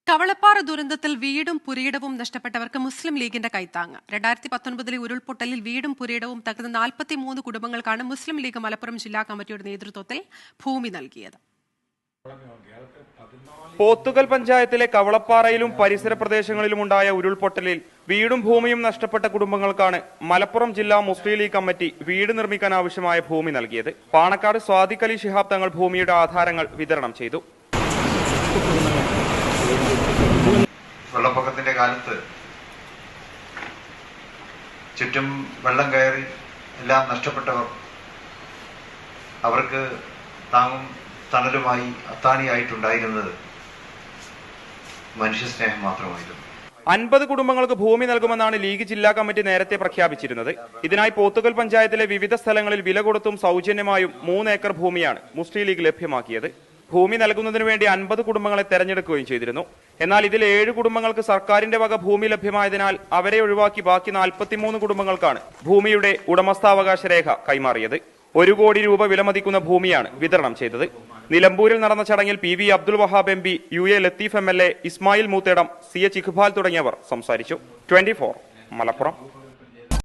കവളപ്പാറ ദുരന്തത്തിൽ വീടും പുരയിടവും നഷ്ടപ്പെട്ടവർക്ക് മുസ്ലിം ലീഗിന്റെ കൈത്താങ്ങ്. 2019 ഉരുൾപൊട്ടലിൽ വീടും പുരയിടവും തകർന്ന 43 കുടുംബങ്ങൾക്കാണ് മുസ്ലിം ലീഗ് മലപ്പുറം ജില്ലാ കമ്മിറ്റിയുടെ നേതൃത്വത്തിൽ ഭൂമി നൽകിയത്. പോത്തുകൽ പഞ്ചായത്തിലെ കവളപ്പാറയിലും പരിസര പ്രദേശങ്ങളിലുമുണ്ടായ ഉരുൾപൊട്ടലിൽ വീടും ഭൂമിയും നഷ്ടപ്പെട്ട കുടുംബങ്ങൾക്കാണ് മലപ്പുറം ജില്ലാ മുസ്ലിം ലീഗ് കമ്മിറ്റി വീട് നിർമ്മിക്കാൻ ആവശ്യമായ ഭൂമി നൽകിയത്. പാണക്കാട് സ്വാദിഖ് അലി ശിഹാബ് തങ്ങൾ ഭൂമിയുടെ ആധാരങ്ങൾ വിതരണം ചെയ്തു. വെള്ളപ്പൊക്കത്തിന്റെ കാലത്ത് ചുറ്റും വെള്ളം കയറി എല്ലാം നഷ്ടപ്പെട്ടവർ അവർക്ക് താങ്ങും തണലുമായി അത്താണിയായിട്ടുണ്ടായിരുന്നത് മനുഷ്യസ്നേഹം മാത്രമായിരുന്നു. 50 കുടുംബങ്ങൾക്ക് ഭൂമി നൽകുമെന്നാണ് ലീഗ് ജില്ലാ കമ്മിറ്റി നേരത്തെ പ്രഖ്യാപിച്ചിരുന്നത്. ഇതിനായി പോത്തുകൽ പഞ്ചായത്തിലെ വിവിധ സ്ഥലങ്ങളിൽ വില കൊടുത്തും സൗജന്യമായും 3 ഏക്കർ ഭൂമിയാണ് മുസ്ലിം ലീഗ് ലഭ്യമാക്കിയത്. ഭൂമി നൽകുന്നതിനു വേണ്ടി 50 കുടുംബങ്ങളെ തെരഞ്ഞെടുക്കുകയും ചെയ്തിരുന്നു. എന്നാൽ ഇതിൽ 7 കുടുംബങ്ങൾക്ക് സർക്കാരിന്റെ വക ഭൂമി ലഭ്യമായതിനാൽ അവരെ ഒഴിവാക്കി ബാക്കി 43 കുടുംബങ്ങൾക്കാണ് ഭൂമിയുടെ ഉടമസ്ഥാവകാശ രേഖ കൈമാറിയത്. 1 കോടി രൂപ വിലമതിക്കുന്ന ഭൂമിയാണ് വിതരണം ചെയ്തത്. നിലമ്പൂരിൽ നടന്ന ചടങ്ങിൽ PV Abdul Wahab MP, UA Latheef MLA, Ismail Moothedam, CH Iqbal തുടങ്ങിയവർ സംസാരിച്ചു. 24 മലപ്പുറം.